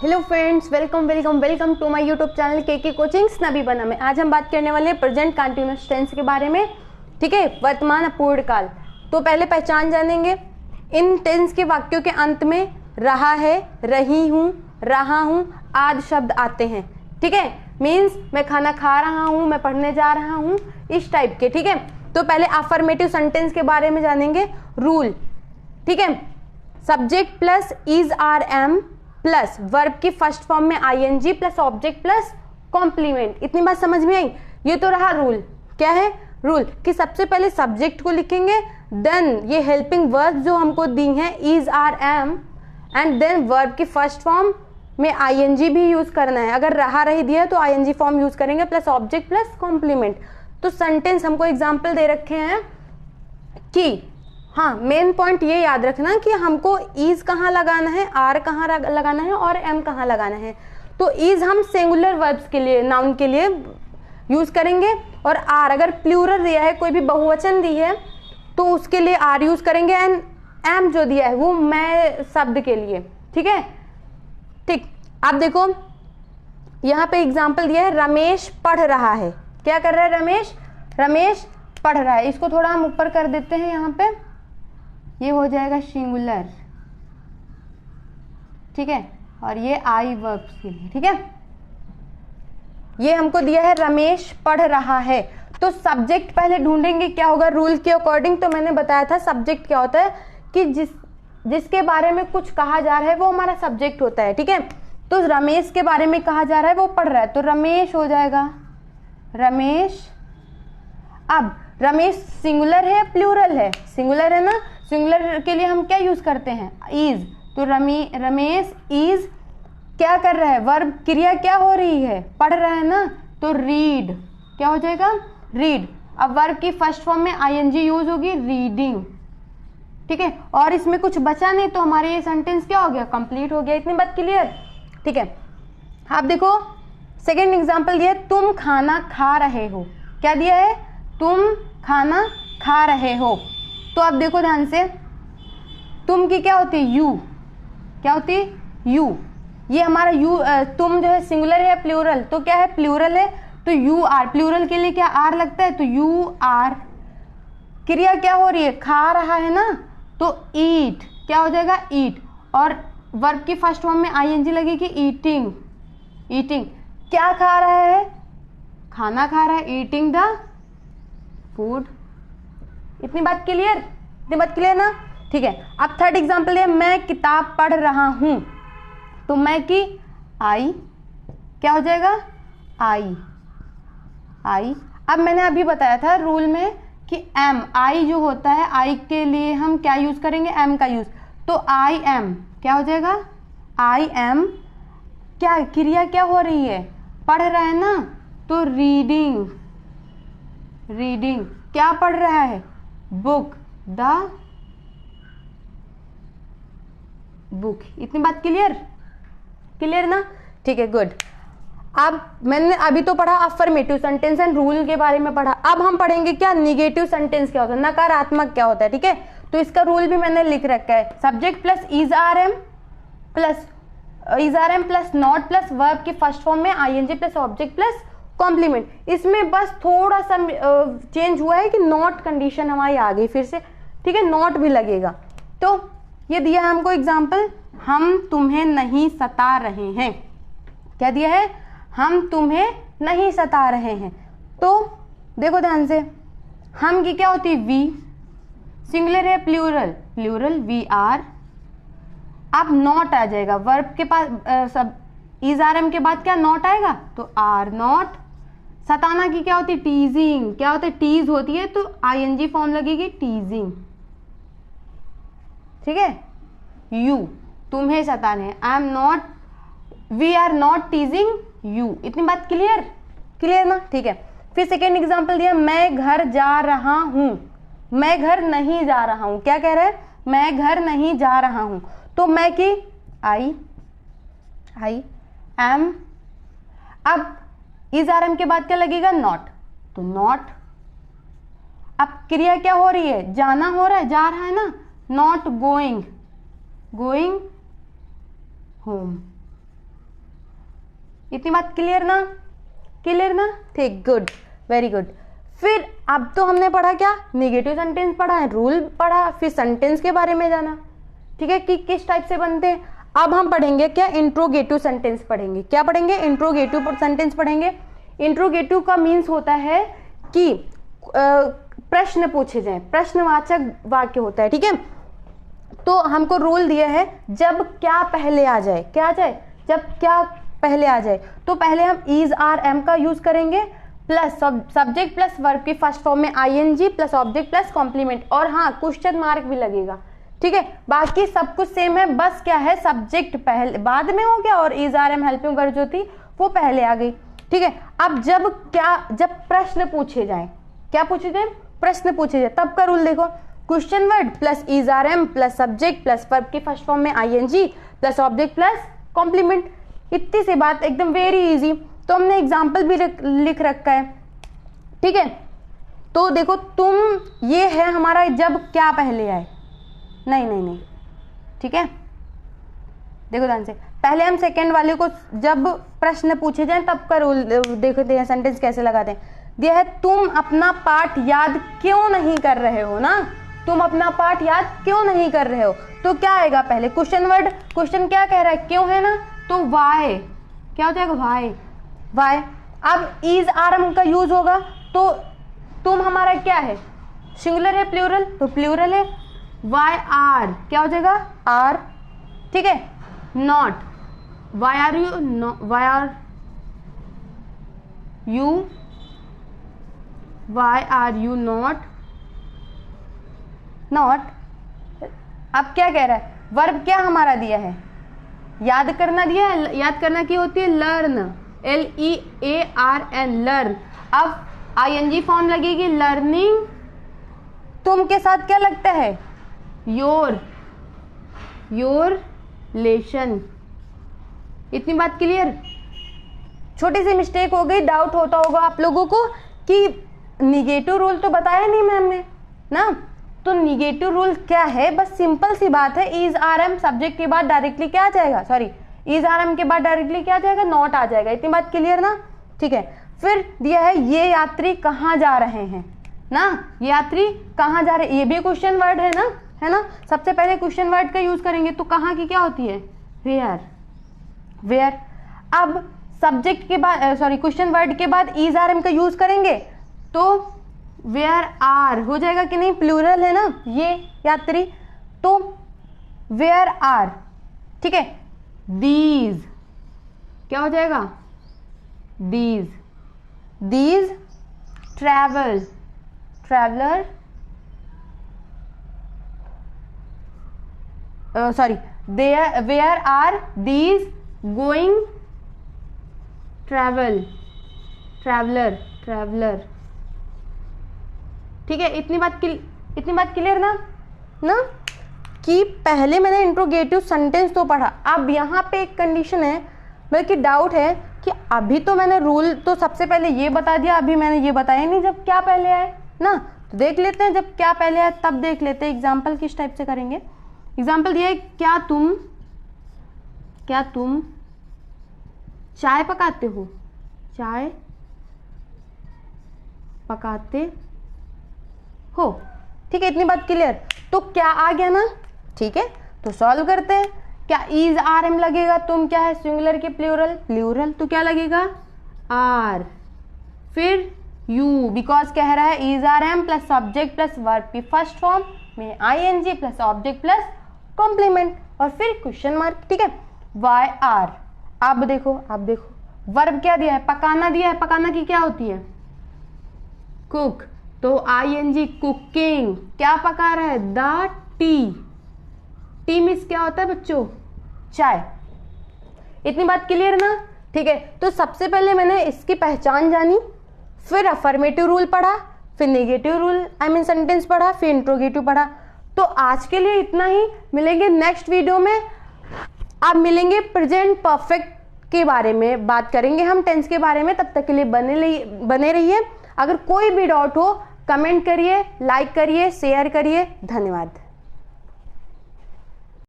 Hello friends, welcome welcome welcome to my YouTube channel के coachings नबी बना में। आज हम बात करने वाले हैं प्रेजेंट कंटिन्यूअस टेंस के बारे में। ठीक है, वर्तमान अपूर्ण काल। तो पहले पहचान जानेंगे। इन टेंस के वाक्यों के अंत में रहा है, रही हूँ, रहा हूँ आदि शब्द आते हैं। ठीक है, मीन्स मैं खाना खा रहा हूँ, मैं पढ़ने जा रहा हूँ, इस टाइप के। ठीक है, तो पहले अफर्मेटिव सेंटेंस के बारे में जानेंगे। रूल, ठीक है, subject plus is are am plus verb की फर्स्ट फॉर्म में ING plus object plus complement. इतनी बात समझ में आई? ये तो रहा रूल। क्या है रूल? कि सबसे पहले सब्जेक्ट को लिखेंगे, देन ये हेल्पिंग वर्ब जो हमको दी हैं is are am, and then verb की फर्स्ट फॉर्म में आईएनजी भी यूज करना है। अगर रहा रही दिया तो आईएनजी फॉर्म यूज करेंगे प्लस ऑब्जेक्ट प्लस कॉम्प्लीमेंट। तो सेंटेंस हमको एग्जाम्पल दे रखे हैं कि हाँ, मेन पॉइंट ये याद रखना कि हमको इज कहाँ लगाना है, आर कहाँ लगाना है और एम कहाँ लगाना है। तो इज हम सिंगुलर वर्ब्स के लिए, नाउन के लिए यूज करेंगे, और आर अगर प्लूरल दिया है, कोई भी बहुवचन दी है तो उसके लिए आर यूज करेंगे, एंड एम जो दिया है वो मैं शब्द के लिए। ठीक है, ठीक। आप देखो यहाँ पे एग्जाम्पल दिया है, रमेश पढ़ रहा है। क्या कर रहा है रमेश? रमेश पढ़ रहा है। इसको थोड़ा हम ऊपर कर देते हैं, यहाँ पे ये हो जाएगा सिंगुलर। ठीक है, और ये आई वर्ब्स के लिए। ठीक है, ये हमको दिया है रमेश पढ़ रहा है, तो सब्जेक्ट पहले ढूंढेंगे। क्या होगा रूल के अकॉर्डिंग? तो मैंने बताया था सब्जेक्ट क्या होता है कि जिसके बारे में कुछ कहा जा रहा है वो हमारा सब्जेक्ट होता है। ठीक है, तो रमेश के बारे में कहा जा रहा है, वो पढ़ रहा है, तो रमेश हो जाएगा रमेश। अब रमेश सिंगुलर है प्लूरल है? सिंगुलर है ना, सिंगुलर के लिए हम क्या यूज करते हैं? इज। तो रमेश इज क्या कर रहा है? वर्ब क्रिया क्या हो रही है? पढ़ रहा है ना, तो रीड। क्या हो जाएगा? रीड। अब वर्ब की फर्स्ट फॉर्म में आईएनजी यूज होगी, रीडिंग। ठीक है, और इसमें कुछ बचा नहीं, तो हमारे ये सेंटेंस क्या हो गया? कंप्लीट हो गया। इतनी बात क्लियर? ठीक है, आप देखो सेकेंड एग्जाम्पल दिया है, तुम खाना खा रहे हो। क्या दिया है? तुम खाना खा रहे हो। तो अब देखो ध्यान से, तुम की क्या होती है? यू। क्या होती है? यू। ये हमारा यू, तुम जो है सिंगुलर है प्लूरल? तो क्या है? प्लूरल है, तो यू आर। प्लूरल के लिए क्या आर लगता है? तो यू आर। क्रिया क्या हो रही है? खा रहा है ना, तो ईट। क्या हो जाएगा? ईट। और वर्ब की फर्स्ट फॉर्म में आईएनजी लगेगी, ईटिंग। ईटिंग क्या खा रहा है? खाना खा रहा है, ईटिंग द फूड। इतनी बात क्लियर? इतनी बात क्लियर ना? ठीक है, अब थर्ड एग्जांपल है, मैं किताब पढ़ रहा हूं। तो मैं की आई। क्या हो जाएगा? आई। आई। अब मैंने अभी बताया था रूल में कि एम, आई जो होता है, आई के लिए हम क्या यूज करेंगे? एम का यूज। तो आई एम क्या हो जाएगा? I am. क्या क्रिया क्या हो रही है? पढ़ रहा है ना, तो रीडिंग। रीडिंग क्या पढ़ रहा है? Book, the book. इतनी बात क्लियर? क्लियर ना? ठीक है, गुड। अब मैंने अभी तो पढ़ा अफर्मेटिव सेंटेंस एंड रूल के बारे में पढ़ा। अब हम पढ़ेंगे क्या नेगेटिव सेंटेंस क्या होता है, नकारात्मक क्या होता है। ठीक है, तो इसका रूल भी मैंने लिख रखा है, subject plus is are am plus not plus verb की फर्स्ट फॉर्म में ING plus object plus complement. इसमें बस थोड़ा सा चेंज हुआ है कि नॉट कंडीशन हमारी आ गई फिर से। ठीक है, नॉट भी लगेगा। तो ये दिया है हमको एग्जाम्पल, हम तुम्हें नहीं सता रहे हैं। क्या दिया है? हम तुम्हें नहीं सता रहे हैं। तो देखो ध्यान से, हम की क्या होती है? वी। सिंगुलर है प्लूरल? Plural we are. अब नॉट आ जाएगा वर्ब के पास, सब इज आर एम के बाद क्या नॉट आएगा? तो आर नॉट। सताना की क्या होती है? टीजिंग। क्या होता है? टीज होती है, तो आईएनजी फॉर्म लगेगी, टीजिंग। ठीक है, यू तुम्हें सताने, I am not, we are not teasing you. इतनी बात क्लियर? क्लियर ना? ठीक है, फिर सेकेंड एग्जांपल दिया, मैं घर जा रहा हूं। मैं घर नहीं जा रहा हूं। क्या कह रहा है? मैं घर नहीं जा रहा हूं। तो मैं की आई एम। अब इज आर एम के बाद क्या लगेगा? नॉट। तो नॉट। अब क्रिया क्या हो रही है? जाना हो रहा है, जा रहा है ना, नॉट गोइंग। Going home. इतनी बात क्लियर ना? क्लियर ना? ठीक, गुड, वेरी गुड। फिर अब तो हमने पढ़ा क्या, निगेटिव सेंटेंस पढ़ा है, रूल पढ़ा, फिर सेंटेंस के बारे में जाना, ठीक है, कि किस टाइप से बनते हैं। अब हम पढ़ेंगे क्या, इंट्रोगेटिव सेंटेंस पढ़ेंगे। क्या पढ़ेंगे? इंट्रोगेटिव सेंटेंस पढ़ेंगे। इंट्रोगेटिव का मीन्स होता है कि प्रश्न पूछे जाए, प्रश्नवाचक वाक्य होता है, ठीक है। तो हमको रूल दिया है, जब क्या पहले आ जाए, क्या आ जाए, जब क्या पहले आ जाए, तो पहले हम इज आर एम का यूज करेंगे, प्लस सब्जेक्ट प्लस वर्ब की फर्स्ट फॉर्म में ING plus object plus complement, और हाँ क्वेश्चन मार्क भी लगेगा, ठीक है। बाकी सब कुछ सेम है, बस क्या है, सब्जेक्ट पहले बाद में हो गया और is are am helping verb जो थी वो पहले आ गई, ठीक है। अब जब प्रश्न पूछे जाए, क्या पूछे जाए, प्रश्न पूछे जाए, तब का रूल देखो, question word plus is are am plus subject plus verb की फर्स्ट फॉर्म में ING plus object plus complement. इतनी सी बात, एकदम वेरी इजी। तो हमने एग्जाम्पल भी लिख रखा है, ठीक है। तो देखो तुम, ये है हमारा जब क्या पहले आए, नहीं नहीं नहीं, ठीक है। देखो ध्यान से, पहले हम सेकंड वाले को जब प्रश्न पूछे जाए तब का रूल देखते हैं, सेंटेंस कैसे लगाते हैं। दिया है, तुम अपना पाठ याद क्यों नहीं कर रहे हो ना, तुम अपना पाठ याद क्यों नहीं कर रहे हो, तो क्या आएगा पहले, क्वेश्चन वर्ड, क्वेश्चन क्या कह रहा है, क्यों है ना, तो वाई, क्या हो जाएगा, वाई, वाई। अब इज आर एम का यूज होगा, तो तुम हमारा क्या है, सिंगुलर है, प्लूरल, तो प्लूरल है, वाई आर क्या हो जाएगा, आर, ठीक है। Not, why are you, why are you, why are you not, not. अब क्या कह रहा है, वर्ब क्या हमारा दिया है, याद करना दिया है, याद करना की होती है लर्न, LEARN, लर्न। अब ING फॉर्म लगेगी, लर्निंग, तुम के साथ क्या लगता है, योर, योर लेशन। इतनी बात क्लियर? छोटी सी मिस्टेक हो गई, डाउट होता होगा आप लोगों को कि निगेटिव रूल तो बताया नहीं मैम ने ना, तो निगेटिव रूल क्या है, बस सिंपल सी बात है, इज आर एम सब्जेक्ट के बाद डायरेक्टली क्या आ जाएगा, सॉरी इज आर एम के बाद डायरेक्टली क्या आ जाएगा, नॉट आ जाएगा। इतनी बात क्लियर ना, ठीक है। फिर दिया है, ये यात्री कहाँ जा रहे हैं ना, ये यात्री कहाँ जा रहे हैं, ये भी क्वेश्चन वर्ड है ना, है ना। सबसे पहले क्वेश्चन वर्ड का यूज करेंगे, तो कहाँ की क्या होती है, वेयर, वेयर। अब सब्जेक्ट के बाद, सॉरी क्वेश्चन वर्ड के बाद इज आर एम का यूज करेंगे, तो वेयर आर हो जाएगा कि नहीं, प्लूरल है ना ये यात्री, तो वेयर आर, ठीक है। दीज क्या हो जाएगा, these, these travel, traveller, sorry where are these going, travel, traveller, traveller, ठीक है। इतनी बात क्लियर ना, ना कि पहले मैंने इंट्रोगेटिव सेंटेंस तो पढ़ा, अब यहाँ पे एक कंडीशन है, बल्कि डाउट है कि अभी तो मैंने रूल तो सबसे पहले ये बता दिया, अभी मैंने ये बताया नहीं जब क्या पहले आए ना, तो देख लेते हैं जब क्या पहले आए तब देख लेते हैं एग्जाम्पल किस टाइप से करेंगे। एग्जाम्पल दिया है, क्या तुम चाय पकाते हो, चाय पकाते हो, ठीक है। इतनी बात क्लियर, तो क्या आ गया ना, ठीक है। तो सॉल्व करते हैं, क्या इज आर एम लगेगा, तुम क्या है सिंगुलर के प्लूरल, प्लूरल, तो क्या लगेगा, आर, फिर यू, बिकॉज कह रहा है is are am plus subject plus verb की फर्स्ट फॉर्म में ING plus object plus complement, और फिर क्वेश्चन मार्क, ठीक है। वाई आर, अब देखो वर्ब क्या दिया है, पकाना दिया है, पकाना की क्या होती है, कुक, तो आईएनजी कुकिंग, क्या पका रहा है, द टी, टी मीन्स क्या होता है बच्चों, चाय। इतनी बात क्लियर ना, ठीक है। तो सबसे पहले मैंने इसकी पहचान जानी, फिर अफर्मेटिव रूल पढ़ा, फिर नेगेटिव रूल सेंटेंस पढ़ा, फिर इंट्रोगेटिव पढ़ा। तो आज के लिए इतना ही, मिलेंगे नेक्स्ट वीडियो में। आप मिलेंगे प्रेजेंट परफेक्ट के बारे में बात करेंगे हम, टेंस के बारे में। तब तक के लिए बने रहिए। अगर कोई भी डाउट हो कमेंट करिए, लाइक करिए, शेयर करिए। धन्यवाद।